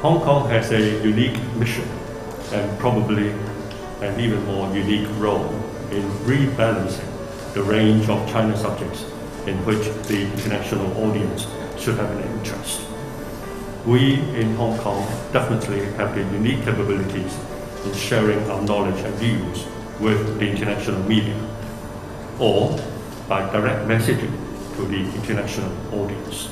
Hong Kong has a unique mission and probably an even more unique role in rebalancing the range of China subjects in which the international audience should have an interest. We in Hong Kong definitely have the unique capabilities in sharing our knowledge and views with the international media, or by direct messaging to the international audience.